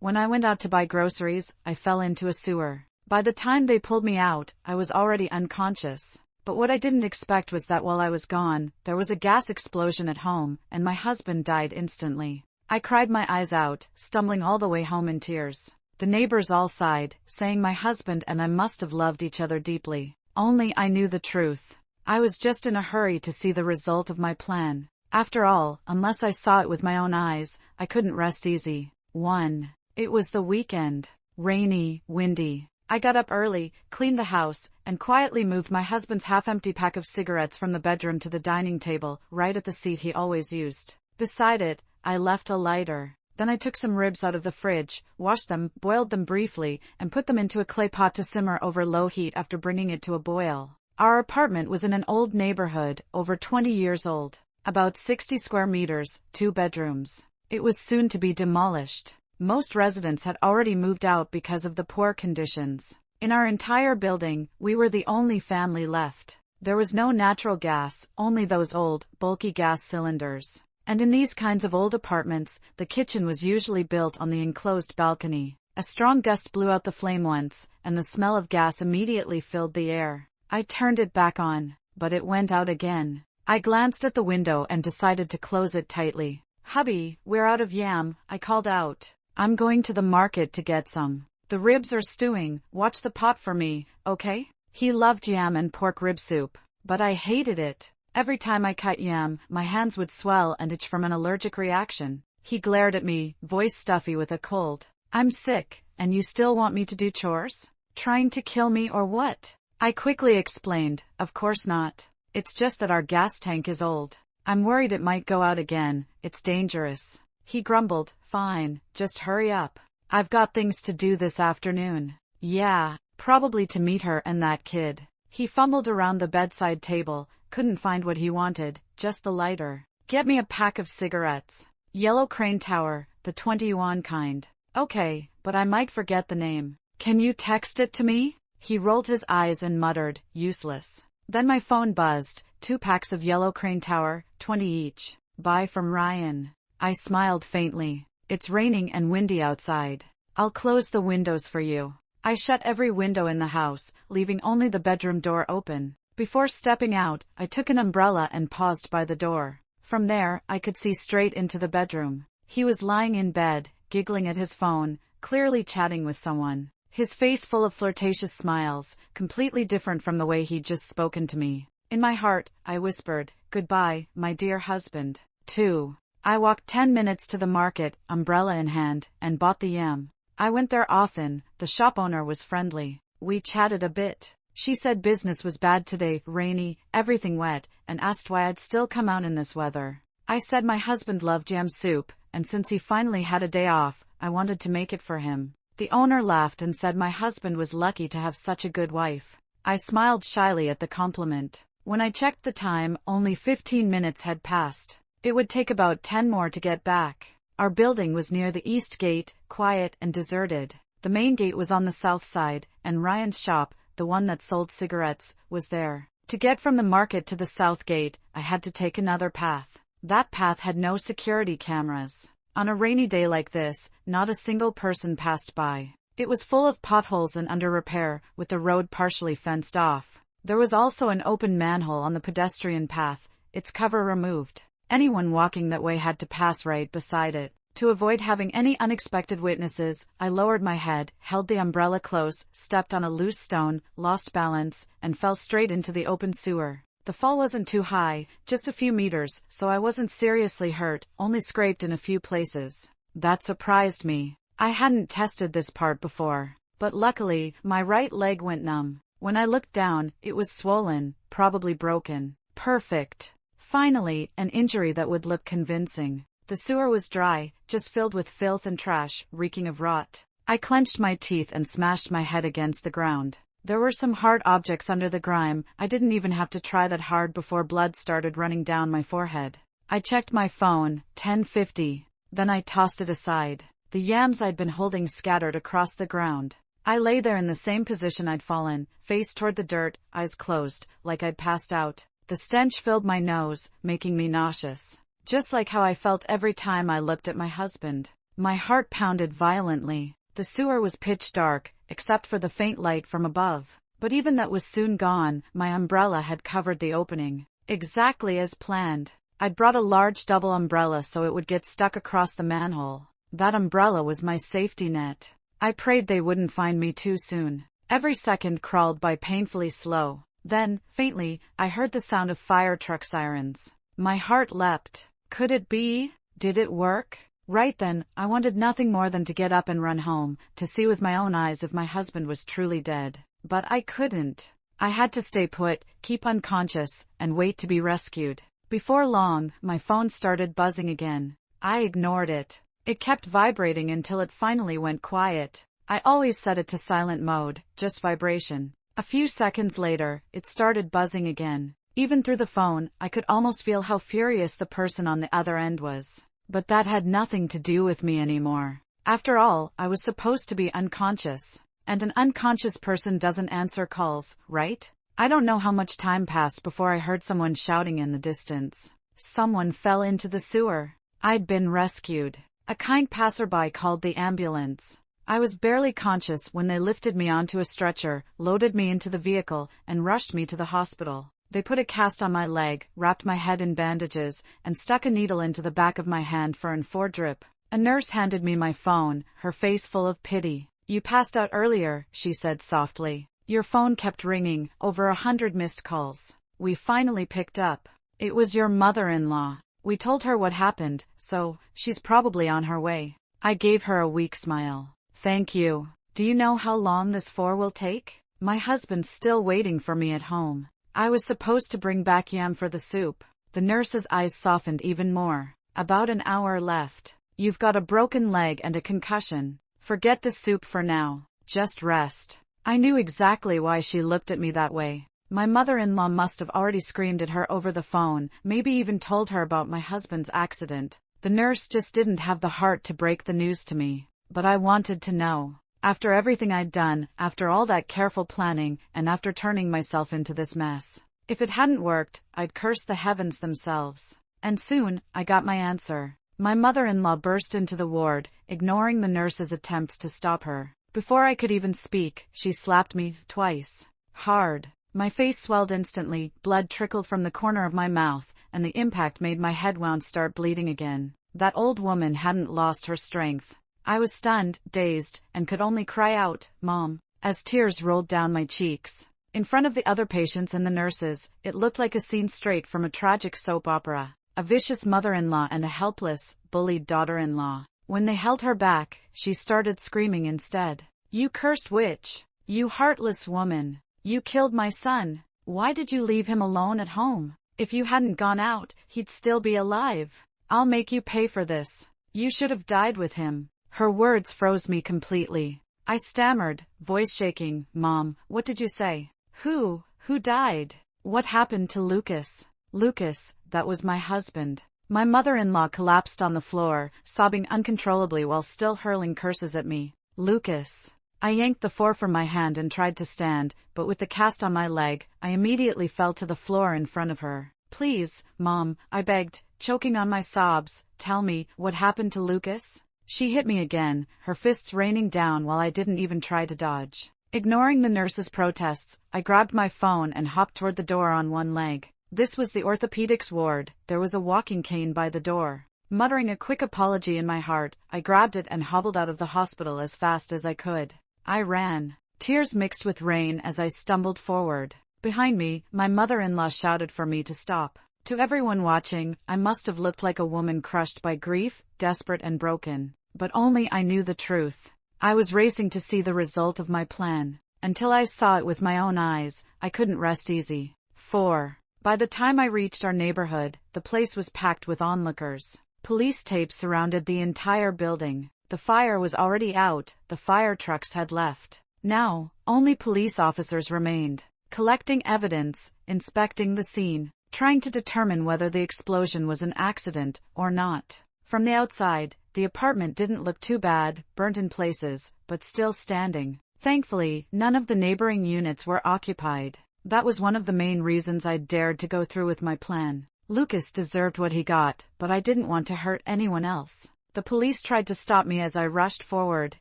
When I went out to buy groceries, I fell into a sewer. By the time they pulled me out, I was already unconscious. But what I didn't expect was that while I was gone, there was a gas explosion at home, and my husband died instantly. I cried my eyes out, stumbling all the way home in tears. The neighbors all sighed, saying my husband and I must have loved each other deeply. Only I knew the truth. I was just in a hurry to see the result of my plan. After all, unless I saw it with my own eyes, I couldn't rest easy. 1. It was the weekend. Rainy, windy. I got up early, cleaned the house, and quietly moved my husband's half-empty pack of cigarettes from the bedroom to the dining table, right at the seat he always used. Beside it, I left a lighter. Then I took some ribs out of the fridge, washed them, boiled them briefly, and put them into a clay pot to simmer over low heat after bringing it to a boil. Our apartment was in an old neighborhood, over 20 years old. About 60 square meters, 2 bedrooms. It was soon to be demolished. Most residents had already moved out because of the poor conditions. In our entire building, we were the only family left. There was no natural gas, only those old, bulky gas cylinders. And in these kinds of old apartments, the kitchen was usually built on the enclosed balcony. A strong gust blew out the flame once, and the smell of gas immediately filled the air. I turned it back on, but it went out again. I glanced at the window and decided to close it tightly. "Hubby, we're out of yam," I called out. "I'm going to the market to get some. The ribs are stewing, watch the pot for me, okay?" He loved yam and pork rib soup, but I hated it. Every time I cut yam, my hands would swell and itch from an allergic reaction. He glared at me, voice stuffy with a cold. "I'm sick, and you still want me to do chores? Trying to kill me or what?" I quickly explained, "Of course not. It's just that our gas tank is old. I'm worried it might go out again, it's dangerous." He grumbled, "Fine, just hurry up. I've got things to do this afternoon." "Yeah, probably to meet her and that kid." He fumbled around the bedside table, couldn't find what he wanted, just the lighter. "Get me a pack of cigarettes. Yellow Crane Tower, the 20 yuan kind." "Okay, but I might forget the name. Can you text it to me?" He rolled his eyes and muttered, "Useless." Then my phone buzzed, 2 packs of Yellow Crane Tower, 20 each. "Buy from Ryan." I smiled faintly. "It's raining and windy outside. I'll close the windows for you." I shut every window in the house, leaving only the bedroom door open. Before stepping out, I took an umbrella and paused by the door. From there, I could see straight into the bedroom. He was lying in bed, giggling at his phone, clearly chatting with someone. His face full of flirtatious smiles, completely different from the way he'd just spoken to me. In my heart, I whispered, "Goodbye, my dear husband." 2. I walked 10 minutes to the market, umbrella in hand, and bought the yam. I went there often, the shop owner was friendly. We chatted a bit. She said business was bad today, rainy, everything wet, and asked why I'd still come out in this weather. I said my husband loved yam soup, and since he finally had a day off, I wanted to make it for him. The owner laughed and said my husband was lucky to have such a good wife. I smiled shyly at the compliment. When I checked the time, only 15 minutes had passed. It would take about 10 more to get back. Our building was near the east gate, quiet and deserted. The main gate was on the south side, and Ryan's shop, the one that sold cigarettes, was there. To get from the market to the south gate, I had to take another path. That path had no security cameras. On a rainy day like this, not a single person passed by. It was full of potholes and under repair, with the road partially fenced off. There was also an open manhole on the pedestrian path, its cover removed. Anyone walking that way had to pass right beside it. To avoid having any unexpected witnesses, I lowered my head, held the umbrella close, stepped on a loose stone, lost balance, and fell straight into the open sewer. The fall wasn't too high, just a few meters, so I wasn't seriously hurt, only scraped in a few places. That surprised me. I hadn't tested this part before. But luckily, my right leg went numb. When I looked down, it was swollen, probably broken. Perfect. Finally, an injury that would look convincing. The sewer was dry, just filled with filth and trash, reeking of rot. I clenched my teeth and smashed my head against the ground. There were some hard objects under the grime. I didn't even have to try that hard before blood started running down my forehead. I checked my phone, 10:50. Then I tossed it aside. The yams I'd been holding scattered across the ground. I lay there in the same position I'd fallen, face toward the dirt, eyes closed, like I'd passed out. The stench filled my nose, making me nauseous. Just like how I felt every time I looked at my husband. My heart pounded violently. The sewer was pitch dark, except for the faint light from above. But even that was soon gone. My umbrella had covered the opening. Exactly as planned. I'd brought a large double umbrella so it would get stuck across the manhole. That umbrella was my safety net. I prayed they wouldn't find me too soon. Every second crawled by painfully slow. Then, faintly, I heard the sound of fire truck sirens. My heart leapt. Could it be? Did it work? Right then, I wanted nothing more than to get up and run home, to see with my own eyes if my husband was truly dead. But I couldn't. I had to stay put, keep unconscious, and wait to be rescued. Before long, my phone started buzzing again. I ignored it. It kept vibrating until it finally went quiet. I always set it to silent mode, just vibration. A few seconds later, it started buzzing again. Even through the phone, I could almost feel how furious the person on the other end was. But that had nothing to do with me anymore. After all, I was supposed to be unconscious. And an unconscious person doesn't answer calls, right? I don't know how much time passed before I heard someone shouting in the distance. Someone fell into the sewer. I'd been rescued. A kind passerby called the ambulance. I was barely conscious when they lifted me onto a stretcher, loaded me into the vehicle, and rushed me to the hospital. They put a cast on my leg, wrapped my head in bandages, and stuck a needle into the back of my hand for an IV drip. A nurse handed me my phone, her face full of pity. "You passed out earlier," she said softly. "Your phone kept ringing, over 100 missed calls. We finally picked up. It was your mother-in-law. We told her what happened, so she's probably on her way." I gave her a weak smile. "Thank you. Do you know how long this IV will take? My husband's still waiting for me at home. I was supposed to bring back yam for the soup." The nurse's eyes softened even more. "About an hour left. You've got a broken leg and a concussion. Forget the soup for now. Just rest." I knew exactly why she looked at me that way. My mother-in-law must have already screamed at her over the phone, maybe even told her about my husband's accident. The nurse just didn't have the heart to break the news to me. But I wanted to know. After everything I'd done, after all that careful planning, and after turning myself into this mess. If it hadn't worked, I'd curse the heavens themselves. And soon, I got my answer. My mother-in-law burst into the ward, ignoring the nurse's attempts to stop her. Before I could even speak, she slapped me twice. Hard. My face swelled instantly, blood trickled from the corner of my mouth, and the impact made my head wound start bleeding again. That old woman hadn't lost her strength. I was stunned, dazed, and could only cry out, "Mom," as tears rolled down my cheeks. In front of the other patients and the nurses, it looked like a scene straight from a tragic soap opera. A vicious mother-in-law and a helpless, bullied daughter-in-law. When they held her back, she started screaming instead. "You cursed witch! You heartless woman! You killed my son! Why did you leave him alone at home? If you hadn't gone out, he'd still be alive. I'll make you pay for this. You should have died with him." Her words froze me completely. I stammered, voice shaking, "Mom, what did you say? Who died? What happened to Lucas?" Lucas, that was my husband. My mother-in-law collapsed on the floor, sobbing uncontrollably while still hurling curses at me. Lucas. I yanked the IV from my hand and tried to stand, but with the cast on my leg, I immediately fell to the floor in front of her. "Please, Mom," I begged, choking on my sobs, "tell me, what happened to Lucas?" She hit me again, her fists raining down while I didn't even try to dodge. Ignoring the nurse's protests, I grabbed my phone and hopped toward the door on one leg. This was the orthopedics ward. There was a walking cane by the door. Muttering a quick apology in my heart, I grabbed it and hobbled out of the hospital as fast as I could. I ran. Tears mixed with rain as I stumbled forward. Behind me, my mother-in-law shouted for me to stop. To everyone watching, I must have looked like a woman crushed by grief, desperate and broken. But only I knew the truth. I was racing to see the result of my plan. Until I saw it with my own eyes, I couldn't rest easy. 4. By the time I reached our neighborhood, the place was packed with onlookers. Police tape surrounded the entire building. The fire was already out, the fire trucks had left. Now, only police officers remained, collecting evidence, inspecting the scene, trying to determine whether the explosion was an accident or not. From the outside, the apartment didn't look too bad, burnt in places, but still standing. Thankfully, none of the neighboring units were occupied. That was one of the main reasons I dared to go through with my plan. Lucas deserved what he got, but I didn't want to hurt anyone else. The police tried to stop me as I rushed forward,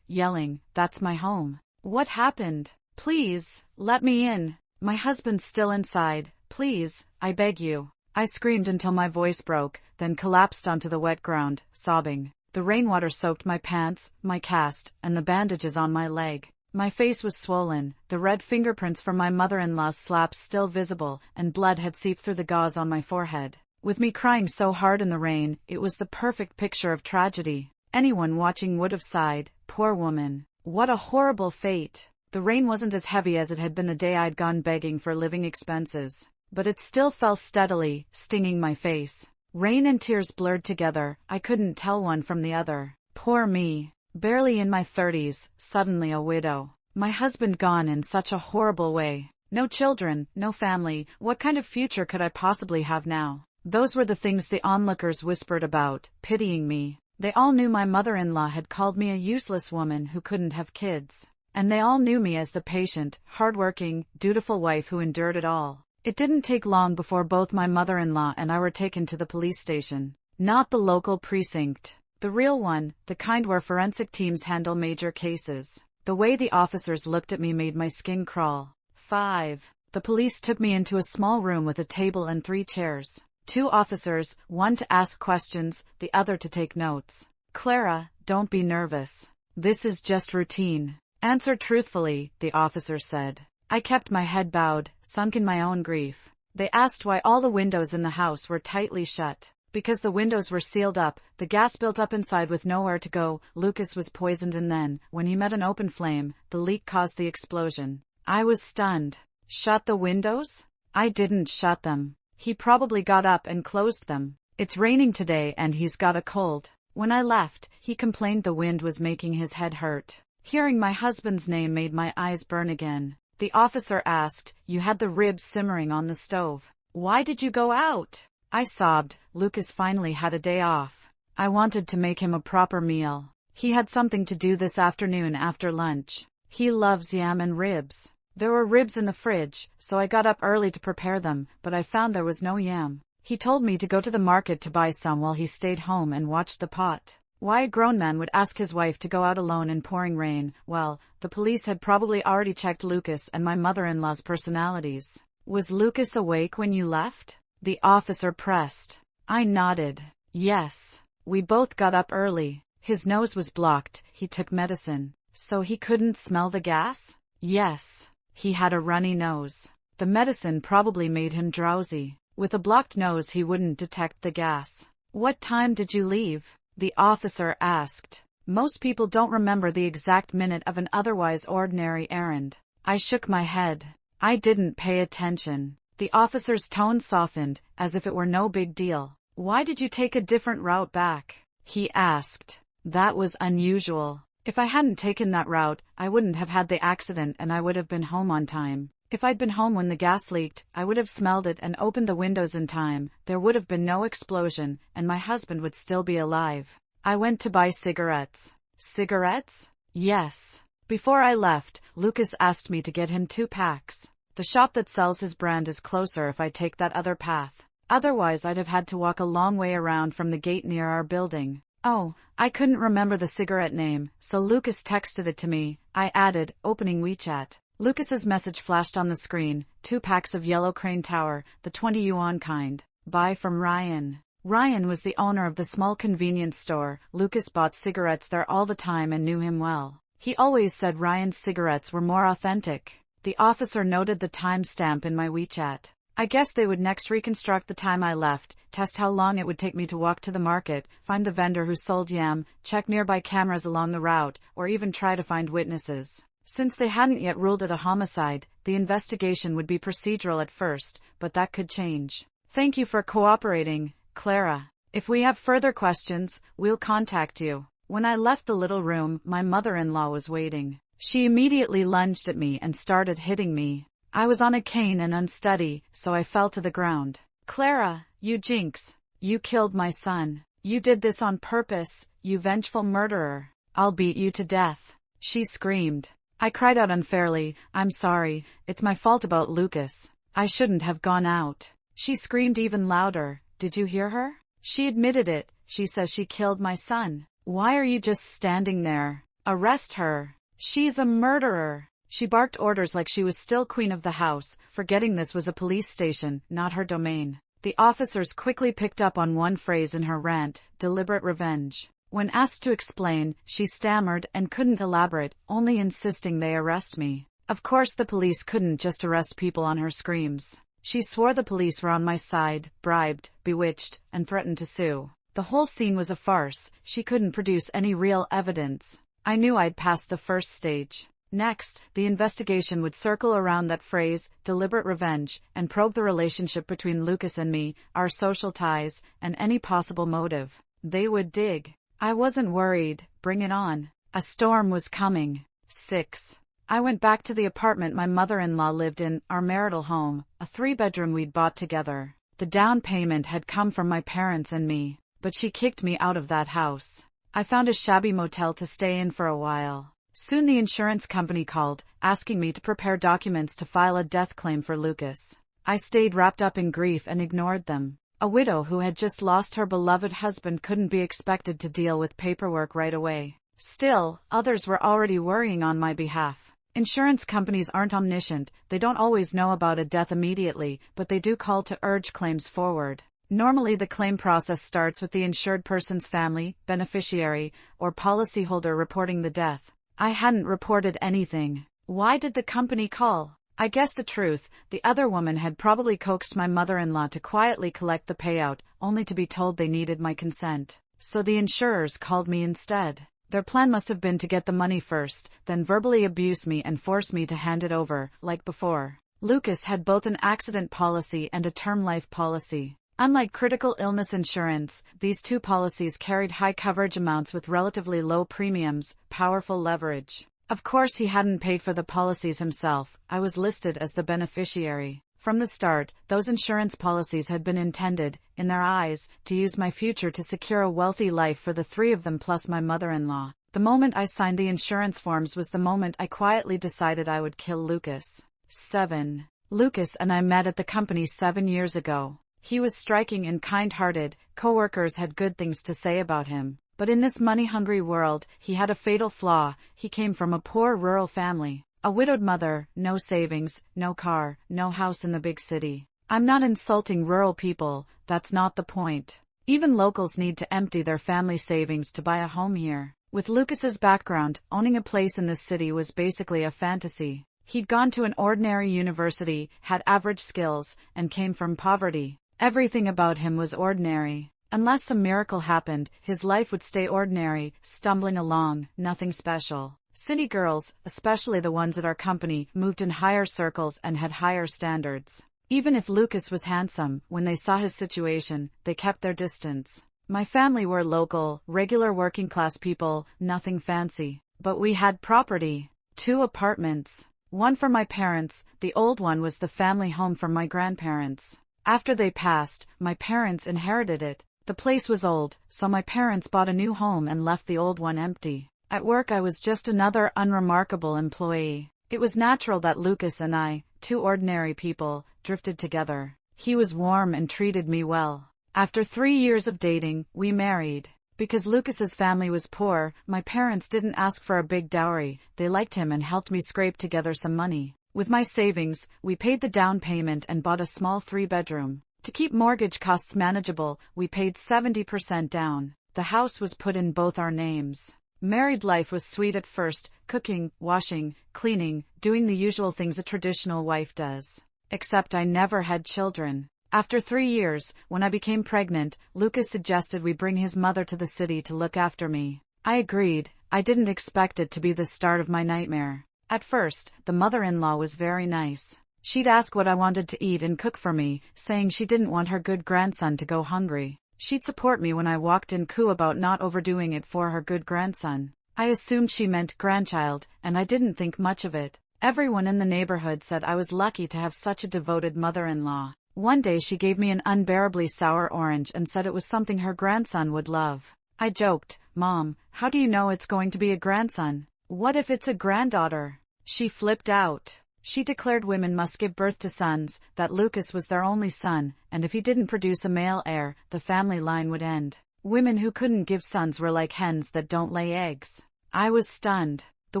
yelling, "That's my home. What happened? Please, let me in. My husband's still inside. Please, I beg you." I screamed until my voice broke, then collapsed onto the wet ground, sobbing. The rainwater soaked my pants, my cast, and the bandages on my leg. My face was swollen, the red fingerprints from my mother-in-law's slaps still visible, and blood had seeped through the gauze on my forehead. With me crying so hard in the rain, it was the perfect picture of tragedy. Anyone watching would have sighed, "Poor woman. What a horrible fate." The rain wasn't as heavy as it had been the day I'd gone begging for living expenses, but it still fell steadily, stinging my face. Rain and tears blurred together, I couldn't tell one from the other. Poor me. Barely in my 30s, suddenly a widow. My husband gone in such a horrible way. No children, no family, what kind of future could I possibly have now? Those were the things the onlookers whispered about, pitying me. They all knew my mother-in-law had called me a useless woman who couldn't have kids. And they all knew me as the patient, hard-working, dutiful wife who endured it all. It didn't take long before both my mother-in-law and I were taken to the police station. Not the local precinct. The real one, the kind where forensic teams handle major cases. The way the officers looked at me made my skin crawl. 5. The police took me into a small room with a table and 3 chairs. 2 officers, one to ask questions, the other to take notes. "Clara, don't be nervous. This is just routine. Answer truthfully," the officer said. I kept my head bowed, sunk in my own grief. They asked why all the windows in the house were tightly shut. Because the windows were sealed up, the gas built up inside with nowhere to go. Lucas was poisoned and then, when he met an open flame, the leak caused the explosion. I was stunned. Shut the windows? I didn't shut them. He probably got up and closed them. It's raining today and he's got a cold. When I left, he complained the wind was making his head hurt. Hearing my husband's name made my eyes burn again. The officer asked, "You had the ribs simmering on the stove. Why did you go out?" I sobbed. Lucas finally had a day off. I wanted to make him a proper meal. He had something to do this afternoon after lunch. He loves yam and ribs. There were ribs in the fridge, so I got up early to prepare them, but I found there was no yam. He told me to go to the market to buy some while he stayed home and watched the pot. Why a grown man would ask his wife to go out alone in pouring rain? Well, the police had probably already checked Lucas and my mother-in-law's personalities. "Was Lucas awake when you left?" the officer pressed. I nodded. "Yes. We both got up early. His nose was blocked, he took medicine. So he couldn't smell the gas?" "Yes. He had a runny nose. The medicine probably made him drowsy. With a blocked nose he wouldn't detect the gas." "What time did you leave?" the officer asked. Most people don't remember the exact minute of an otherwise ordinary errand. I shook my head. I didn't pay attention. The officer's tone softened, as if it were no big deal. "Why did you take a different route back?" he asked. That was unusual. If I hadn't taken that route, I wouldn't have had the accident and I would have been home on time. If I'd been home when the gas leaked, I would have smelled it and opened the windows in time. There would have been no explosion, and my husband would still be alive. I went to buy cigarettes. Cigarettes? Yes. Before I left, Lucas asked me to get him 2 packs. The shop that sells his brand is closer if I take that other path. Otherwise I'd have had to walk a long way around from the gate near our building. Oh, I couldn't remember the cigarette name, so Lucas texted it to me. I added, opening WeChat. Lucas's message flashed on the screen, 2 packs of Yellow Crane Tower, the 20 yuan kind. Buy from Ryan. Ryan was the owner of the small convenience store. Lucas bought cigarettes there all the time and knew him well. He always said Ryan's cigarettes were more authentic. The officer noted the timestamp in my WeChat. I guess they would next reconstruct the time I left, test how long it would take me to walk to the market, find the vendor who sold yam, check nearby cameras along the route, or even try to find witnesses. Since they hadn't yet ruled it a homicide, the investigation would be procedural at first, but that could change. Thank you for cooperating, Clara. If we have further questions, we'll contact you. When I left the little room, my mother-in-law was waiting. She immediately lunged at me and started hitting me. I was on a cane and unsteady, so I fell to the ground. "Clara, you jinx. You killed my son. You did this on purpose, you vengeful murderer. I'll beat you to death," she screamed. I cried out unfairly, "I'm sorry, it's my fault about Lucas. I shouldn't have gone out." She screamed even louder. "Did you hear her? She admitted it. She says she killed my son." Why are you just standing there? Arrest her. She's a murderer. She barked orders like she was still queen of the house, forgetting this was a police station, not her domain. The officers quickly picked up on one phrase in her rant: deliberate revenge. When asked to explain, she stammered and couldn't elaborate, only insisting they arrest me. Of course the police couldn't just arrest people on her screams. She swore the police were on my side, bribed, bewitched, and threatened to sue. The whole scene was a farce. She couldn't produce any real evidence. I knew I'd passed the first stage. Next, the investigation would circle around that phrase, deliberate revenge, and probe the relationship between Lucas and me, our social ties, and any possible motive. They would dig. I wasn't worried. Bring it on. A storm was coming. 6. I went back to the apartment my mother-in-law lived in, our marital home, a 3-bedroom we'd bought together. The down payment had come from my parents and me, but she kicked me out of that house. I found a shabby motel to stay in for a while. Soon the insurance company called, asking me to prepare documents to file a death claim for Lucas. I stayed wrapped up in grief and ignored them. A widow who had just lost her beloved husband couldn't be expected to deal with paperwork right away. Still, others were already worrying on my behalf. Insurance companies aren't omniscient. They don't always know about a death immediately, but they do call to urge claims forward. Normally the claim process starts with the insured person's family, beneficiary, or policyholder reporting the death. I hadn't reported anything. Why did the company call? I guess the truth, the other woman had probably coaxed my mother-in-law to quietly collect the payout, only to be told they needed my consent. So the insurers called me instead. Their plan must have been to get the money first, then verbally abuse me and force me to hand it over, like before. Lucas had both an accident policy and a term life policy. Unlike critical illness insurance, these two policies carried high coverage amounts with relatively low premiums, powerful leverage. Of course he hadn't paid for the policies himself. I was listed as the beneficiary. From the start, those insurance policies had been intended, in their eyes, to use my future to secure a wealthy life for the 3 of them plus my mother-in-law. The moment I signed the insurance forms was the moment I quietly decided I would kill Lucas. 7. Lucas and I met at the company 7 years ago. He was striking and kind-hearted. Coworkers had good things to say about him. But in this money-hungry world, he had a fatal flaw. He came from a poor rural family. A widowed mother, no savings, no car, no house in the big city. I'm not insulting rural people, that's not the point. Even locals need to empty their family savings to buy a home here. With Lucas's background, owning a place in this city was basically a fantasy. He'd gone to an ordinary university, had average skills, and came from poverty. Everything about him was ordinary. Unless some miracle happened, his life would stay ordinary, stumbling along, nothing special. City girls, especially the ones at our company, moved in higher circles and had higher standards. Even if Lucas was handsome, when they saw his situation, they kept their distance. My family were local, regular working class people, nothing fancy. But we had property. 2 apartments. One for my parents, the old one was the family home from my grandparents. After they passed, my parents inherited it. The place was old, so my parents bought a new home and left the old one empty. At work I was just another unremarkable employee. It was natural that Lucas and I, 2 ordinary people, drifted together. He was warm and treated me well. After 3 years of dating, we married. Because Lucas's family was poor, my parents didn't ask for a big dowry. They liked him and helped me scrape together some money. With my savings, we paid the down payment and bought a small 3-bedroom. To keep mortgage costs manageable, we paid 70% down. The house was put in both our names. Married life was sweet at first, cooking, washing, cleaning, doing the usual things a traditional wife does. Except I never had children. After 3 years, when I became pregnant, Lucas suggested we bring his mother to the city to look after me. I agreed. I didn't expect it to be the start of my nightmare. At first, the mother-in-law was very nice. She'd ask what I wanted to eat and cook for me, saying she didn't want her good grandson to go hungry. She'd support me when I walked in coo about not overdoing it for her good grandson. I assumed she meant grandchild, and I didn't think much of it. Everyone in the neighborhood said I was lucky to have such a devoted mother-in-law. One day she gave me an unbearably sour orange and said it was something her grandson would love. I joked, "Mom, how do you know it's going to be a grandson? What if it's a granddaughter?" She flipped out. She declared women must give birth to sons, that Lucas was their only son, and if he didn't produce a male heir, the family line would end. Women who couldn't give sons were like hens that don't lay eggs. I was stunned. The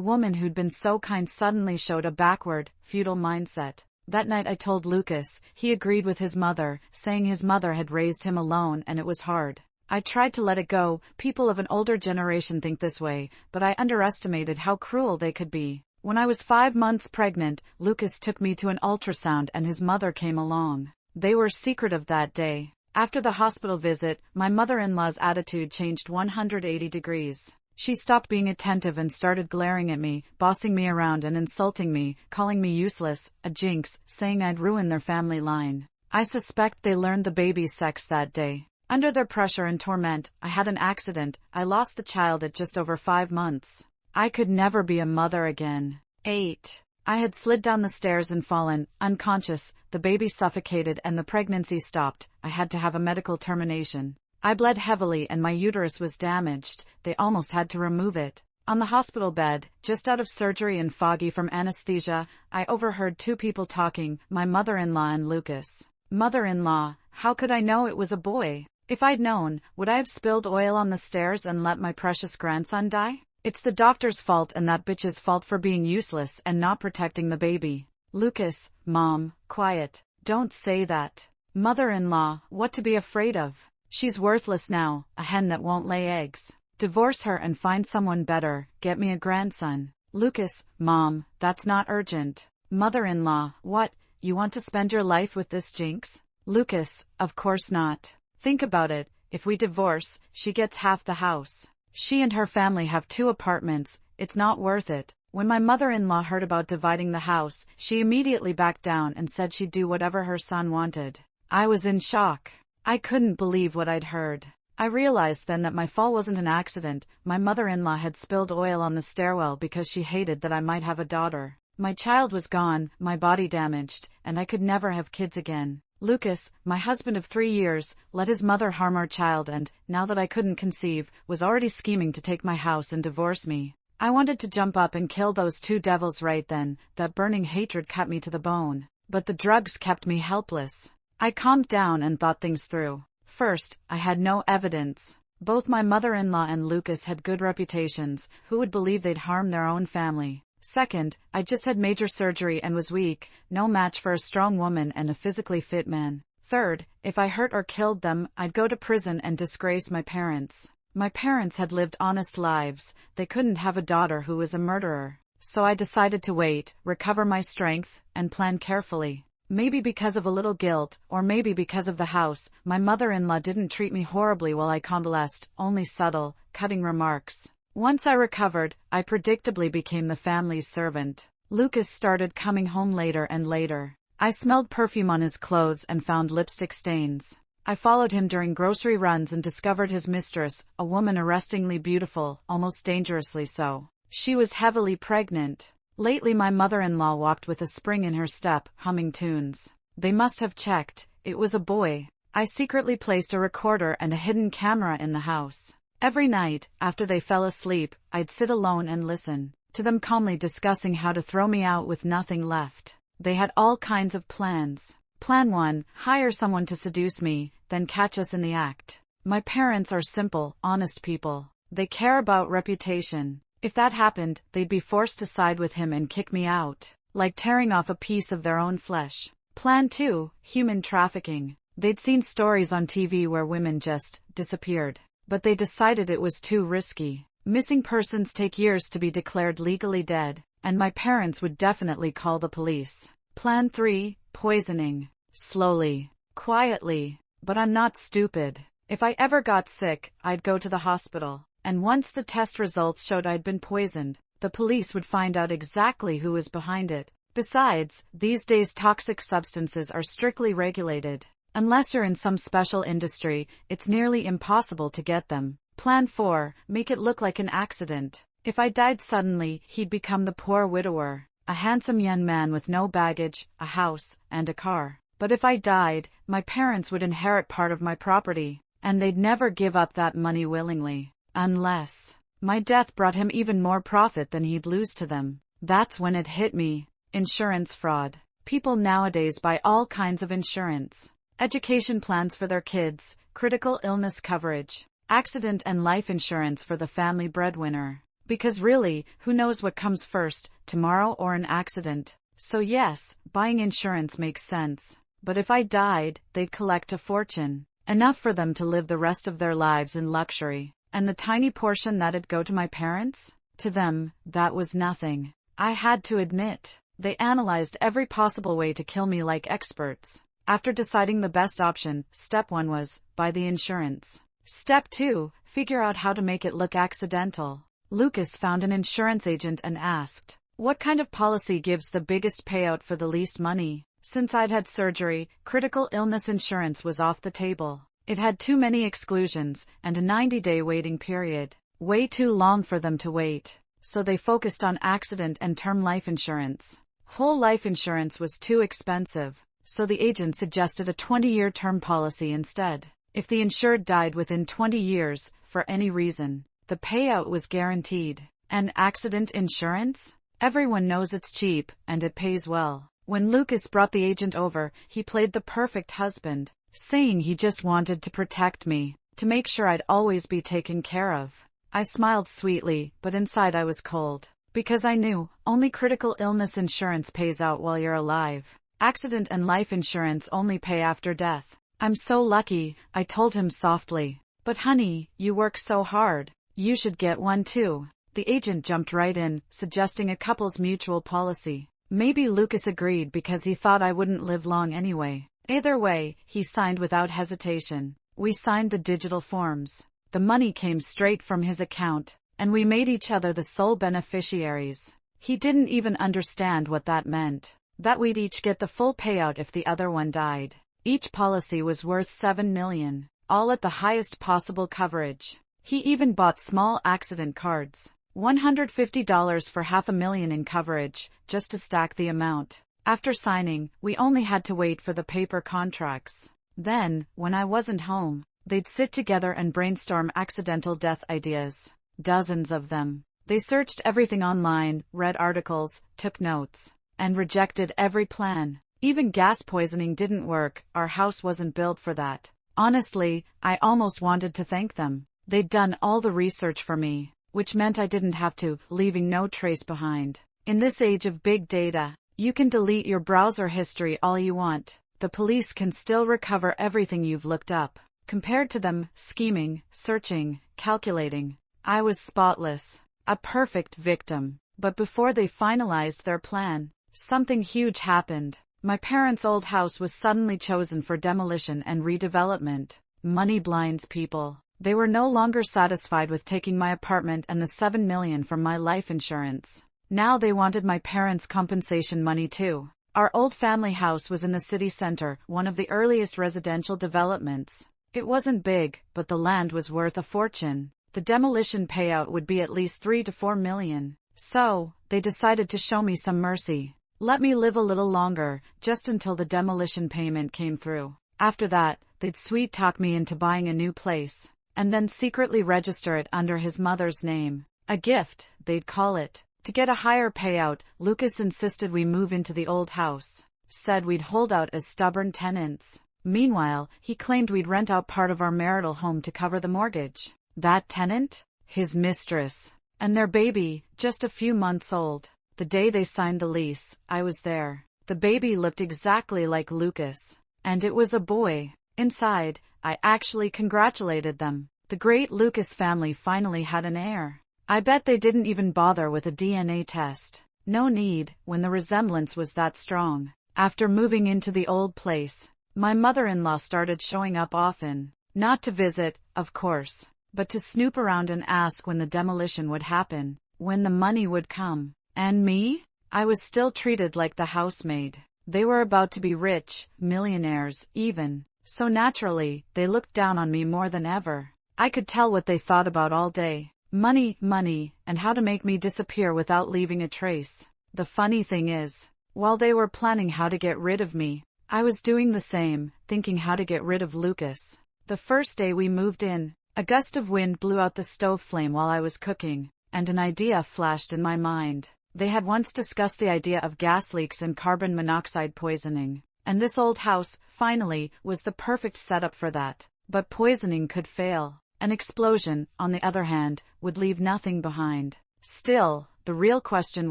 woman who'd been so kind suddenly showed a backward, feudal mindset. That night I told Lucas. He agreed with his mother, saying his mother had raised him alone and it was hard. I tried to let it go. People of an older generation think this way, but I underestimated how cruel they could be. When I was 5 months pregnant, Lucas took me to an ultrasound and his mother came along. They were secretive that day. After the hospital visit, my mother-in-law's attitude changed 180 degrees. She stopped being attentive and started glaring at me, bossing me around and insulting me, calling me useless, a jinx, saying I'd ruin their family line. I suspect they learned the baby's sex that day. Under their pressure and torment, I had an accident. I lost the child at just over 5 months. I could never be a mother again. 8. I had slid down the stairs and fallen, unconscious. The baby suffocated and the pregnancy stopped. I had to have a medical termination. I bled heavily and my uterus was damaged. They almost had to remove it. On the hospital bed, just out of surgery and foggy from anesthesia, I overheard 2 people talking, my mother-in-law and Lucas. Mother-in-law, how could I know it was a boy? If I'd known, would I have spilled oil on the stairs and let my precious grandson die? It's the doctor's fault and that bitch's fault for being useless and not protecting the baby. Lucas, Mom, quiet. Don't say that. Mother-in-law, what to be afraid of? She's worthless now, a hen that won't lay eggs. Divorce her and find someone better, get me a grandson. Lucas, Mom, that's not urgent. Mother-in-law, what, you want to spend your life with this jinx? Lucas, of course not. Think about it, if we divorce, she gets half the house. She and her family have 2 apartments, it's not worth it. When my mother-in-law heard about dividing the house, she immediately backed down and said she'd do whatever her son wanted. I was in shock. I couldn't believe what I'd heard. I realized then that my fall wasn't an accident. My mother-in-law had spilled oil on the stairwell because she hated that I might have a daughter. My child was gone, my body damaged, and I could never have kids again. Lucas, my husband of 3 years, let his mother harm our child and, now that I couldn't conceive, was already scheming to take my house and divorce me. I wanted to jump up and kill those 2 devils right then. That burning hatred cut me to the bone. But the drugs kept me helpless. I calmed down and thought things through. First, I had no evidence. Both my mother-in-law and Lucas had good reputations. Who would believe they'd harm their own family? Second, I just had major surgery and was weak, no match for a strong woman and a physically fit man. Third, if I hurt or killed them, I'd go to prison and disgrace my parents. My parents had lived honest lives. They couldn't have a daughter who was a murderer. So I decided to wait, recover my strength, and plan carefully. Maybe because of a little guilt, or maybe because of the house, my mother-in-law didn't treat me horribly while I convalesced, only subtle, cutting remarks. Once I recovered, I predictably became the family's servant. Lucas started coming home later and later. I smelled perfume on his clothes and found lipstick stains. I followed him during grocery runs and discovered his mistress, a woman arrestingly beautiful, almost dangerously so. She was heavily pregnant. Lately my mother-in-law walked with a spring in her step, humming tunes. They must have checked. It was a boy. I secretly placed a recorder and a hidden camera in the house. Every night, after they fell asleep, I'd sit alone and listen to them calmly discussing how to throw me out with nothing left. They had all kinds of plans. Plan 1, hire someone to seduce me, then catch us in the act. My parents are simple, honest people. They care about reputation. If that happened, they'd be forced to side with him and kick me out, like tearing off a piece of their own flesh. Plan 2, human trafficking. They'd seen stories on TV where women just disappeared. But they decided it was too risky. Missing persons take years to be declared legally dead, and my parents would definitely call the police. Plan 3, poisoning. Slowly. Quietly. But I'm not stupid. If I ever got sick, I'd go to the hospital. And once the test results showed I'd been poisoned, the police would find out exactly who was behind it. Besides, these days toxic substances are strictly regulated. Unless you're in some special industry, it's nearly impossible to get them. Plan 4, make it look like an accident. If I died suddenly, he'd become the poor widower, a handsome young man with no baggage, a house, and a car. But if I died, my parents would inherit part of my property, and they'd never give up that money willingly. Unless my death brought him even more profit than he'd lose to them. That's when it hit me. Insurance fraud. People nowadays buy all kinds of insurance. Education plans for their kids, critical illness coverage. accident and life insurance for the family breadwinner. Because really, who knows what comes first, tomorrow or an accident? So yes, buying insurance makes sense. But if I died, they'd collect a fortune. Enough for them to live the rest of their lives in luxury. And the tiny portion that'd go to my parents? To them, that was nothing. I had to admit. They analyzed every possible way to kill me like experts. After deciding the best option, step 1 was, buy the insurance. Step 2, figure out how to make it look accidental. Lucas found an insurance agent and asked, what kind of policy gives the biggest payout for the least money? Since I'd had surgery, critical illness insurance was off the table. It had too many exclusions, and a 90-day waiting period. Way too long for them to wait. So they focused on accident and term life insurance. Whole life insurance was too expensive, so the agent suggested a 20-year term policy instead. If the insured died within 20 years, for any reason, the payout was guaranteed. And accident insurance? Everyone knows it's cheap, and it pays well. When Lucas brought the agent over, he played the perfect husband, saying he just wanted to protect me, to make sure I'd always be taken care of. I smiled sweetly, but inside I was cold. Because I knew, only critical illness insurance pays out while you're alive. Accident and life insurance only pay after death. I'm so lucky, I told him softly. But honey, you work so hard. You should get one too. The agent jumped right in, suggesting a couple's mutual policy. Maybe Lucas agreed because he thought I wouldn't live long anyway. Either way, he signed without hesitation. We signed the digital forms. The money came straight from his account, and we made each other the sole beneficiaries. He didn't even understand what that meant. That we'd each get the full payout if the other one died. Each policy was worth $7 million, all at the highest possible coverage. He even bought small accident cards. $150 for $500,000 in coverage, just to stack the amount. After signing, we only had to wait for the paper contracts. Then, when I wasn't home, they'd sit together and brainstorm accidental death ideas. Dozens of them. They searched everything online, read articles, took notes, and rejected every plan. Even gas poisoning didn't work, our house wasn't built for that. Honestly, I almost wanted to thank them. They'd done all the research for me, which meant I didn't have to, leaving no trace behind. In this age of big data, you can delete your browser history all you want. The police can still recover everything you've looked up. Compared to them, scheming, searching, calculating, I was spotless. A perfect victim. But before they finalized their plan, something huge happened. My parents' old house was suddenly chosen for demolition and redevelopment. Money blinds people. They were no longer satisfied with taking my apartment and the $7 million from my life insurance. Now they wanted my parents' compensation money too. Our old family house was in the city center, one of the earliest residential developments. It wasn't big, but the land was worth a fortune. The demolition payout would be at least $3 to $4 million. So, they decided to show me some mercy. Let me live a little longer, just until the demolition payment came through. After that, they'd sweet-talk me into buying a new place, and then secretly register it under his mother's name. A gift, they'd call it. To get a higher payout, Lucas insisted we move into the old house. Said we'd hold out as stubborn tenants. Meanwhile, he claimed we'd rent out part of our marital home to cover the mortgage. That tenant? His mistress. And their baby, just a few months old. The day they signed the lease, I was there. The baby looked exactly like Lucas. And it was a boy. Inside, I actually congratulated them. The great Lucas family finally had an heir. I bet they didn't even bother with a DNA test. No need, when the resemblance was that strong. After moving into the old place, my mother-in-law started showing up often. Not to visit, of course, but to snoop around and ask when the demolition would happen, when the money would come. And me? I was still treated like the housemaid. They were about to be rich, millionaires, even. So naturally, they looked down on me more than ever. I could tell what they thought about all day. Money, money, and how to make me disappear without leaving a trace. The funny thing is, while they were planning how to get rid of me, I was doing the same, thinking how to get rid of Lucas. The first day we moved in, a gust of wind blew out the stove flame while I was cooking, and an idea flashed in my mind. They had once discussed the idea of gas leaks and carbon monoxide poisoning, and this old house, finally, was the perfect setup for that. But poisoning could fail. An explosion, on the other hand, would leave nothing behind. Still, the real question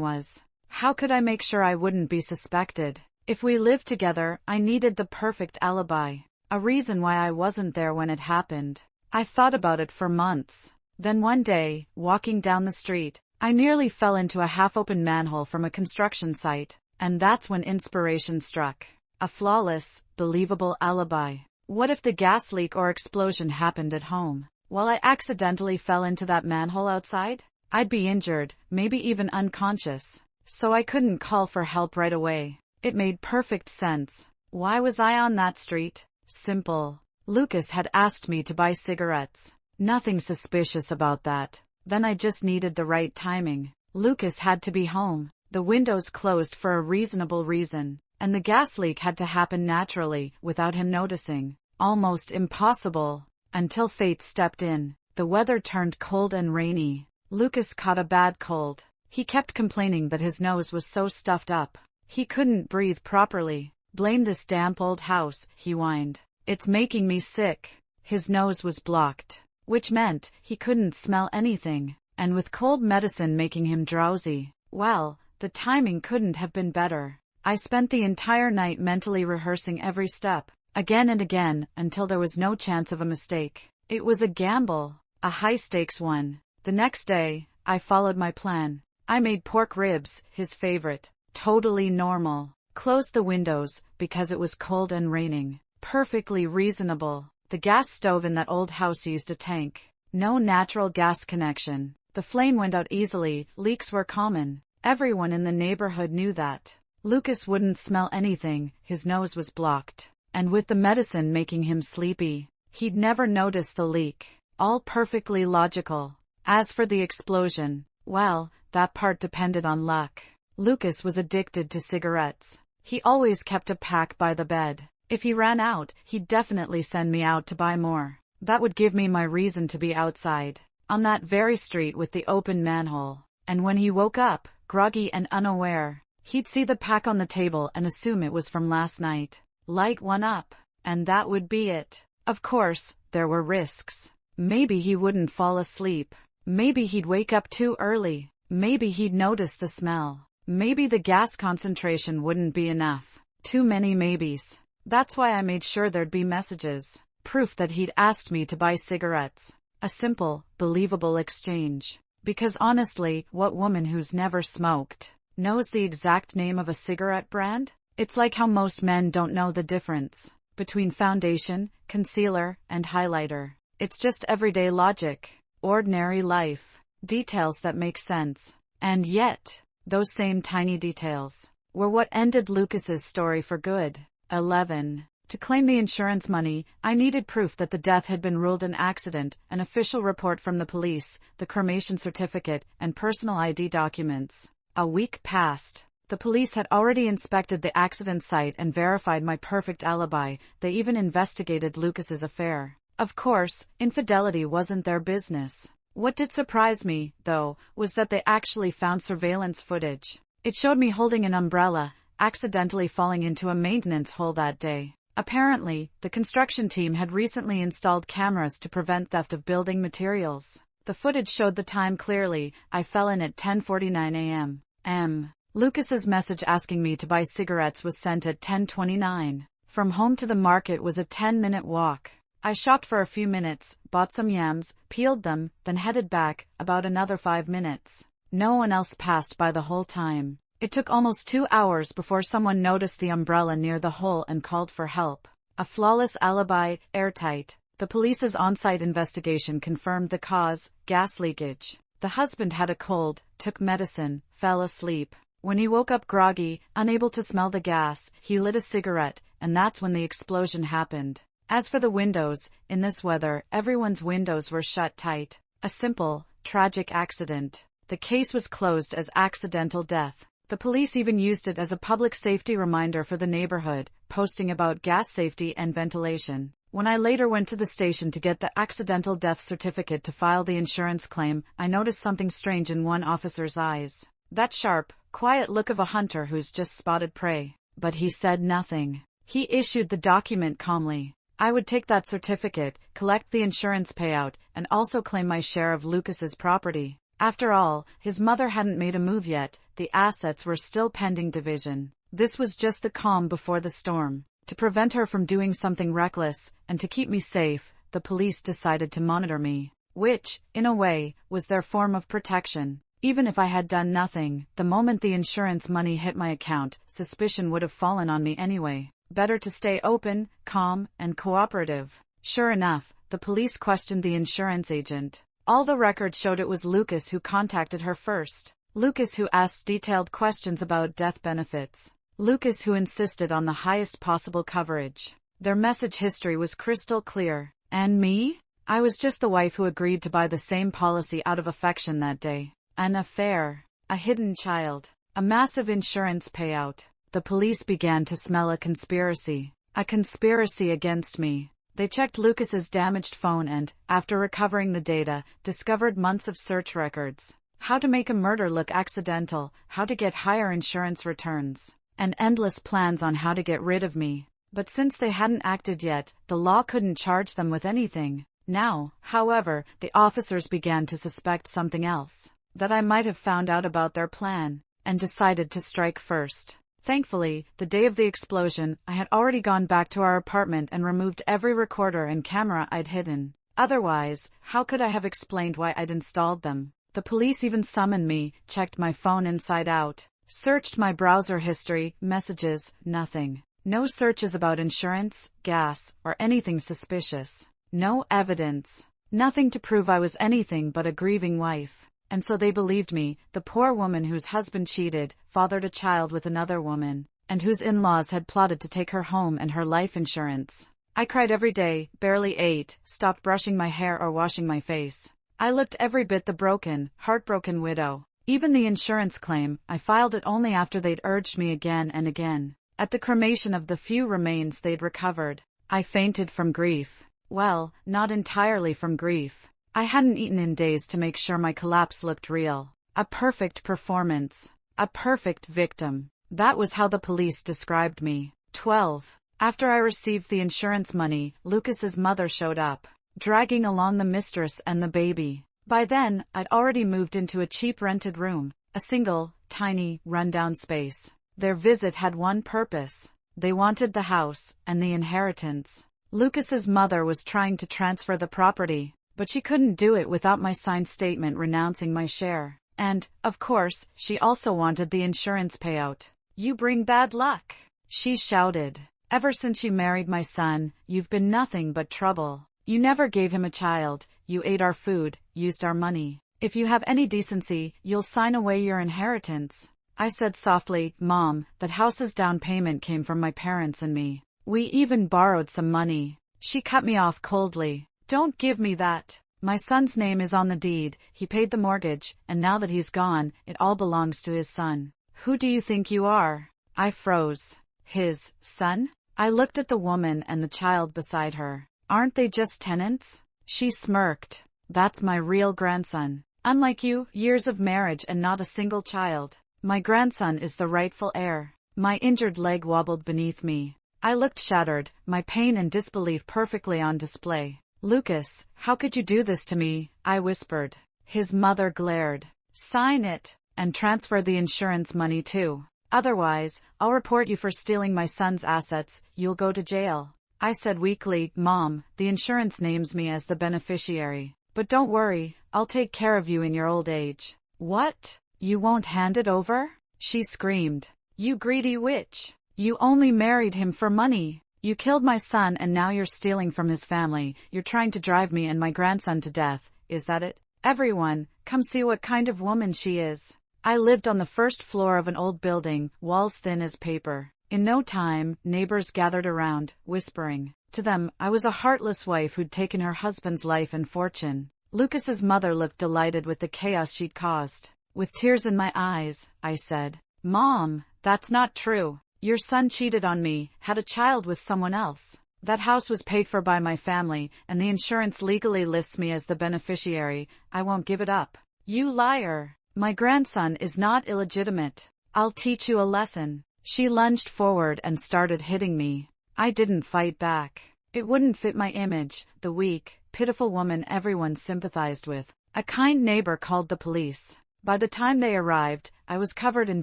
was, how could I make sure I wouldn't be suspected? If we lived together, I needed the perfect alibi. A reason why I wasn't there when it happened. I thought about it for months. Then one day, walking down the street, I nearly fell into a half-open manhole from a construction site. And that's when inspiration struck. A flawless, believable alibi. What if the gas leak or explosion happened at home, while I accidentally fell into that manhole outside? I'd be injured, maybe even unconscious. So I couldn't call for help right away. It made perfect sense. Why was I on that street? Simple. Lucas had asked me to buy cigarettes. Nothing suspicious about that. Then I just needed the right timing. Lucas had to be home. The windows closed for a reasonable reason, and the gas leak had to happen naturally, without him noticing. Almost impossible. Until fate stepped in. The weather turned cold and rainy. Lucas caught a bad cold. He kept complaining that his nose was so stuffed up. He couldn't breathe properly. "Blame this damp old house," he whined. "It's making me sick." His nose was blocked, which meant he couldn't smell anything, and with cold medicine making him drowsy. Well, the timing couldn't have been better. I spent the entire night mentally rehearsing every step, again and again, until there was no chance of a mistake. It was a gamble, a high-stakes one. The next day, I followed my plan. I made pork ribs, his favorite. Totally normal. Closed the windows, because it was cold and raining. Perfectly reasonable. The gas stove in that old house used a tank. No natural gas connection. The flame went out easily, leaks were common. Everyone in the neighborhood knew that. Lucas wouldn't smell anything, his nose was blocked. And with the medicine making him sleepy, he'd never notice the leak. All perfectly logical. As for the explosion, well, that part depended on luck. Lucas was addicted to cigarettes. He always kept a pack by the bed. If he ran out, he'd definitely send me out to buy more. That would give me my reason to be outside, on that very street with the open manhole. And when he woke up, groggy and unaware, he'd see the pack on the table and assume it was from last night. Light one up, and that would be it. Of course, there were risks. Maybe he wouldn't fall asleep. Maybe he'd wake up too early. Maybe he'd notice the smell. Maybe the gas concentration wouldn't be enough. Too many maybes. That's why I made sure there'd be messages. Proof that he'd asked me to buy cigarettes. A simple, believable exchange. Because honestly, what woman who's never smoked knows the exact name of a cigarette brand? It's like how most men don't know the difference between foundation, concealer, and highlighter. It's just everyday logic. Ordinary life. Details that make sense. And yet, those same tiny details were what ended Lucas's story for good. 11. To claim the insurance money, I needed proof that the death had been ruled an accident, an official report from the police, the cremation certificate, and personal ID documents. A week passed. The police had already inspected the accident site and verified my perfect alibi. They even investigated Lucas's affair. Of course, infidelity wasn't their business. What did surprise me, though, was that they actually found surveillance footage. It showed me holding an umbrella, accidentally falling into a maintenance hole that day. Apparently, the construction team had recently installed cameras to prevent theft of building materials. The footage showed the time clearly. I fell in at 10:49 a.m. Lucas's message asking me to buy cigarettes was sent at 10:29. From home to the market was a 10-minute walk. I shopped for a few minutes, bought some yams, peeled them, then headed back, about another 5 minutes. No one else passed by the whole time. It took almost 2 hours before someone noticed the umbrella near the hole and called for help. A flawless alibi, airtight. The police's on-site investigation confirmed the cause, gas leakage. The husband had a cold, took medicine, fell asleep. When he woke up groggy, unable to smell the gas, he lit a cigarette, and that's when the explosion happened. As for the windows, in this weather, everyone's windows were shut tight. A simple, tragic accident. The case was closed as accidental death. The police even used it as a public safety reminder for the neighborhood, posting about gas safety and ventilation. When I later went to the station to get the accidental death certificate to file the insurance claim, I noticed something strange in one officer's eyes. That sharp, quiet look of a hunter who's just spotted prey. But he said nothing. He issued the document calmly. I would take that certificate, collect the insurance payout, and also claim my share of Lucas's property. After all, his mother hadn't made a move yet, the assets were still pending division. This was just the calm before the storm. To prevent her from doing something reckless, and to keep me safe, the police decided to monitor me, which, in a way, was their form of protection. Even if I had done nothing, the moment the insurance money hit my account, suspicion would have fallen on me anyway. Better to stay open, calm, and cooperative. Sure enough, the police questioned the insurance agent. All the records showed it was Lucas who contacted her first. Lucas who asked detailed questions about death benefits. Lucas who insisted on the highest possible coverage. Their message history was crystal clear. And me? I was just the wife who agreed to buy the same policy out of affection that day. An affair. A hidden child. A massive insurance payout. The police began to smell a conspiracy. A conspiracy against me. They checked Lucas's damaged phone and, after recovering the data, discovered months of search records. How to make a murder look accidental, how to get higher insurance returns, and endless plans on how to get rid of me. But since they hadn't acted yet, the law couldn't charge them with anything. Now, however, the officers began to suspect something else. That I might have found out about their plan, and decided to strike first. Thankfully, the day of the explosion, I had already gone back to our apartment and removed every recorder and camera I'd hidden. Otherwise, how could I have explained why I'd installed them? The police even summoned me, checked my phone inside out, searched my browser history, messages, nothing. No searches about insurance, gas, or anything suspicious. No evidence. Nothing to prove I was anything but a grieving wife. And so they believed me, the poor woman whose husband cheated, fathered a child with another woman, and whose in-laws had plotted to take her home and her life insurance. I cried every day, barely ate, stopped brushing my hair or washing my face. I looked every bit the broken, heartbroken widow. Even the insurance claim, I filed it only after they'd urged me again and again. At the cremation of the few remains they'd recovered, I fainted from grief. Well, not entirely from grief. I hadn't eaten in days to make sure my collapse looked real. A perfect performance. A perfect victim. That was how the police described me. 12. After I received the insurance money, Lucas's mother showed up, dragging along the mistress and the baby. By then, I'd already moved into a cheap rented room, a single, tiny, rundown space. Their visit had one purpose. They wanted the house and the inheritance. Lucas's mother was trying to transfer the property, but she couldn't do it without my signed statement renouncing my share. And, of course, she also wanted the insurance payout. "You bring bad luck," she shouted. "Ever since you married my son, you've been nothing but trouble. You never gave him a child, you ate our food, used our money. If you have any decency, you'll sign away your inheritance." I said softly, "Mom, that house's down payment came from my parents and me. We even borrowed some money." She cut me off coldly. "Don't give me that. My son's name is on the deed, he paid the mortgage, and now that he's gone, it all belongs to his son." "Who do you think you are?" I froze. "His son?" I looked at the woman and the child beside her. "Aren't they just tenants?" She smirked. "That's my real grandson. Unlike you, years of marriage and not a single child. My grandson is the rightful heir." My injured leg wobbled beneath me. I looked shattered, my pain and disbelief perfectly on display. "Lucas, how could you do this to me?" I whispered. His mother glared. "Sign it, and transfer the insurance money too. Otherwise, I'll report you for stealing my son's assets, you'll go to jail." I said weakly, "Mom, the insurance names me as the beneficiary. But don't worry, I'll take care of you in your old age." "What? You won't hand it over?" she screamed. "You greedy witch. You only married him for money. You killed my son and now you're stealing from his family. You're trying to drive me and my grandson to death, is that it? Everyone, come see what kind of woman she is." I lived on the first floor of an old building, walls thin as paper. In no time, neighbors gathered around, whispering. To them, I was a heartless wife who'd taken her husband's life and fortune. Lucas's mother looked delighted with the chaos she'd caused. With tears in my eyes, I said, "Mom, that's not true. Your son cheated on me, had a child with someone else. That house was paid for by my family, and the insurance legally lists me as the beneficiary. I won't give it up." "You liar. My grandson is not illegitimate. I'll teach you a lesson." She lunged forward and started hitting me. I didn't fight back. It wouldn't fit my image, the weak, pitiful woman everyone sympathized with. A kind neighbor called the police. By the time they arrived, I was covered in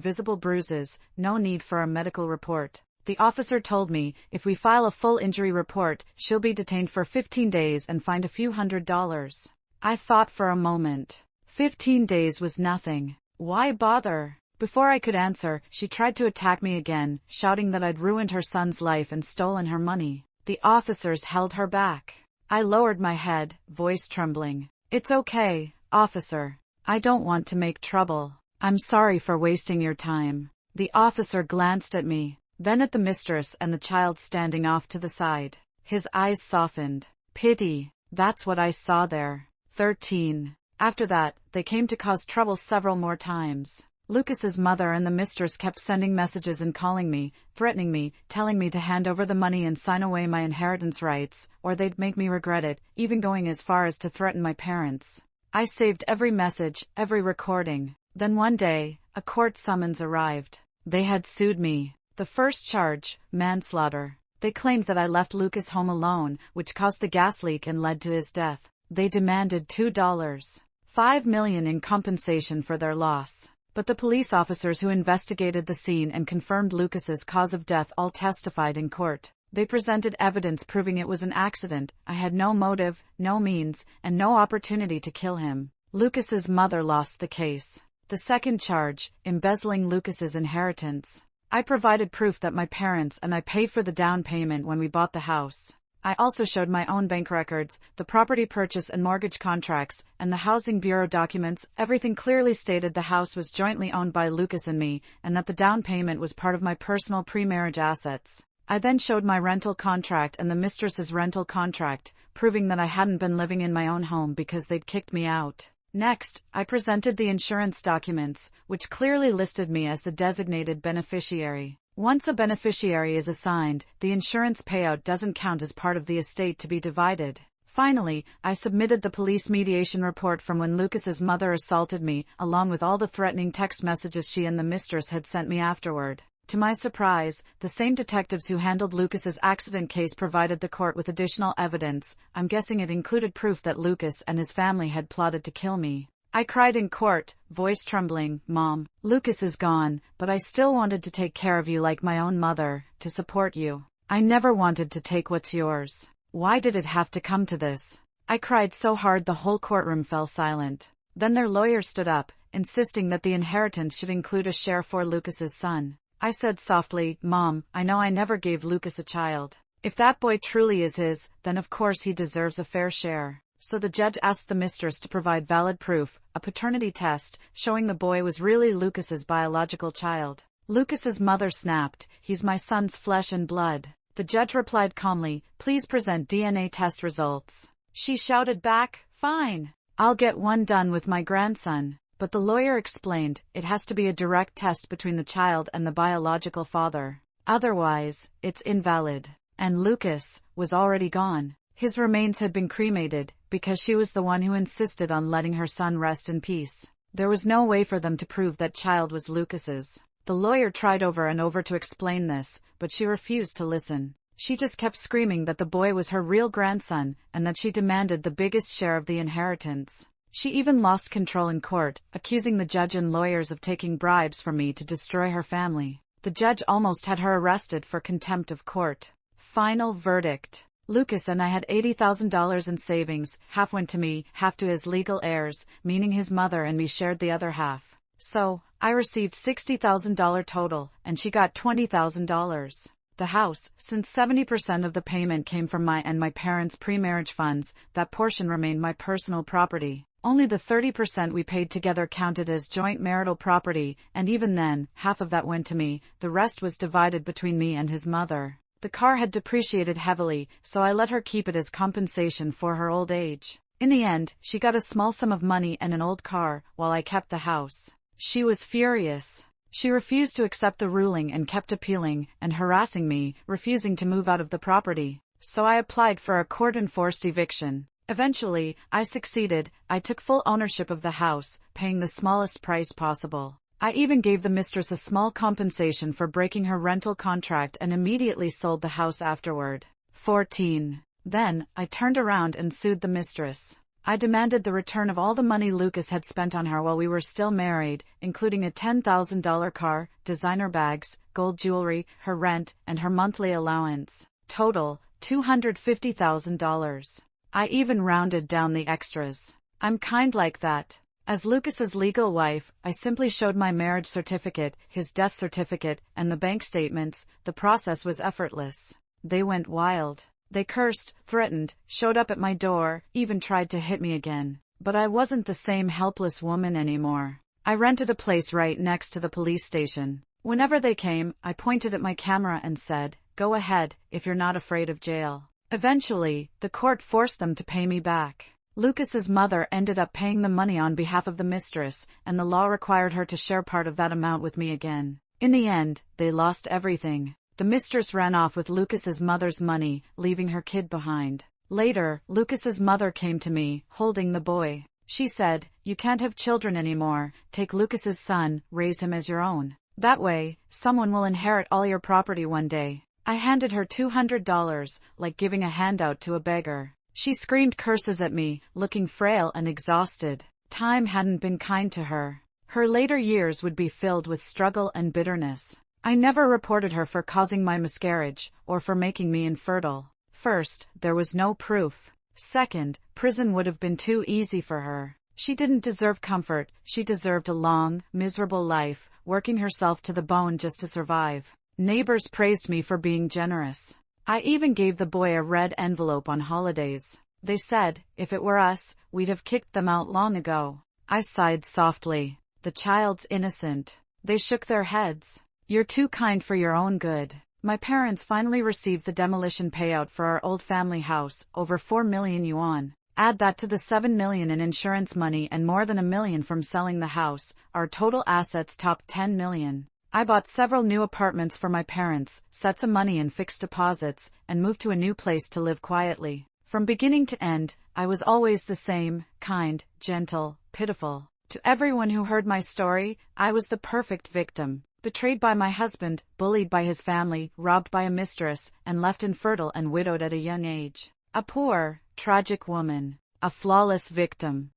visible bruises, no need for a medical report. The officer told me, if we file a full injury report, she'll be detained for 15 days and fined a few $100s. I thought for a moment. 15 days was nothing. Why bother? Before I could answer, she tried to attack me again, shouting that I'd ruined her son's life and stolen her money. The officers held her back. I lowered my head, voice trembling. It's okay, officer. I don't want to make trouble. I'm sorry for wasting your time. The officer glanced at me, then at the mistress and the child standing off to the side. His eyes softened. Pity. That's what I saw there. 13. After that, they came to cause trouble several more times. Lucas's mother and the mistress kept sending messages and calling me, threatening me, telling me to hand over the money and sign away my inheritance rights, or they'd make me regret it, even going as far as to threaten my parents. I saved every message, every recording. Then one day, a court summons arrived. They had sued me. The first charge, manslaughter. They claimed that I left Lucas home alone, which caused the gas leak and led to his death. They demanded $2.5 million in compensation for their loss. But the police officers who investigated the scene and confirmed Lucas's cause of death all testified in court. They presented evidence proving it was an accident. I had no motive, no means, and no opportunity to kill him. Lucas's mother lost the case. The second charge, embezzling Lucas's inheritance. I provided proof that my parents and I paid for the down payment when we bought the house. I also showed my own bank records, the property purchase and mortgage contracts, and the Housing Bureau documents. Everything clearly stated the house was jointly owned by Lucas and me, and that the down payment was part of my personal pre-marriage assets. I then showed my rental contract and the mistress's rental contract, proving that I hadn't been living in my own home because they'd kicked me out. Next, I presented the insurance documents, which clearly listed me as the designated beneficiary. Once a beneficiary is assigned, the insurance payout doesn't count as part of the estate to be divided. Finally, I submitted the police mediation report from when Lucas's mother assaulted me, along with all the threatening text messages she and the mistress had sent me afterward. To my surprise, the same detectives who handled Lucas's accident case provided the court with additional evidence. I'm guessing it included proof that Lucas and his family had plotted to kill me. I cried in court, voice trembling, Mom, Lucas is gone, but I still wanted to take care of you like my own mother, to support you. I never wanted to take what's yours. Why did it have to come to this? I cried so hard the whole courtroom fell silent. Then their lawyer stood up, insisting that the inheritance should include a share for Lucas's son. I said softly, Mom, I know I never gave Lucas a child. If that boy truly is his, then of course he deserves a fair share. So the judge asked the mistress to provide valid proof, a paternity test, showing the boy was really Lucas's biological child. Lucas's mother snapped, he's my son's flesh and blood. The judge replied calmly, please present DNA test results. She shouted back, fine. I'll get one done with my grandson. But the lawyer explained, it has to be a direct test between the child and the biological father. Otherwise, it's invalid. And Lucas was already gone. His remains had been cremated, because she was the one who insisted on letting her son rest in peace. There was no way for them to prove that child was Lucas's. The lawyer tried over and over to explain this, but she refused to listen. She just kept screaming that the boy was her real grandson, and that she demanded the biggest share of the inheritance. She even lost control in court, accusing the judge and lawyers of taking bribes from me to destroy her family. The judge almost had her arrested for contempt of court. Final verdict. Lucas and I had $80,000 in savings, half went to me, half to his legal heirs, meaning his mother and me shared the other half. So, I received $60,000 total, and she got $20,000. The house, since 70% of the payment came from my and my parents' pre-marriage funds, that portion remained my personal property. Only the 30% we paid together counted as joint marital property, and even then, half of that went to me, the rest was divided between me and his mother. The car had depreciated heavily, so I let her keep it as compensation for her old age. In the end, she got a small sum of money and an old car, while I kept the house. She was furious. She refused to accept the ruling and kept appealing and harassing me, refusing to move out of the property. So I applied for a court-enforced eviction. Eventually, I succeeded. I took full ownership of the house, paying the smallest price possible. I even gave the mistress a small compensation for breaking her rental contract and immediately sold the house afterward. 14. Then, I turned around and sued the mistress. I demanded the return of all the money Lucas had spent on her while we were still married, including a $10,000 car, designer bags, gold jewelry, her rent, and her monthly allowance. Total, $250,000. I even rounded down the extras. I'm kind like that. As Lucas's legal wife, I simply showed my marriage certificate, his death certificate, and the bank statements. The process was effortless. They went wild. They cursed, threatened, showed up at my door, even tried to hit me again. But I wasn't the same helpless woman anymore. I rented a place right next to the police station. Whenever they came, I pointed at my camera and said, "Go ahead, if you're not afraid of jail." Eventually, the court forced them to pay me back. Lucas's mother ended up paying the money on behalf of the mistress, and the law required her to share part of that amount with me again. In the end, they lost everything. The mistress ran off with Lucas's mother's money, leaving her kid behind. Later, Lucas's mother came to me, holding the boy. She said, "You can't have children anymore. Take Lucas's son, raise him as your own. That way, someone will inherit all your property one day." I handed her $200, like giving a handout to a beggar. She screamed curses at me, looking frail and exhausted. Time hadn't been kind to her. Her later years would be filled with struggle and bitterness. I never reported her for causing my miscarriage, or for making me infertile. First, there was no proof. Second, prison would have been too easy for her. She didn't deserve comfort, she deserved a long, miserable life, working herself to the bone just to survive. Neighbors praised me for being generous. I even gave the boy a red envelope on holidays. They said, if it were us, we'd have kicked them out long ago. I sighed softly. The child's innocent. They shook their heads. You're too kind for your own good. My parents finally received the demolition payout for our old family house, over 4 million yuan. Add that to the 7 million in insurance money and more than $1 million from selling the house, our total assets topped 10 million. I bought several new apartments for my parents, set some money in fixed deposits, and moved to a new place to live quietly. From beginning to end, I was always the same, kind, gentle, pitiful. To everyone who heard my story, I was the perfect victim. Betrayed by my husband, bullied by his family, robbed by a mistress, and left infertile and widowed at a young age. A poor, tragic woman. A flawless victim.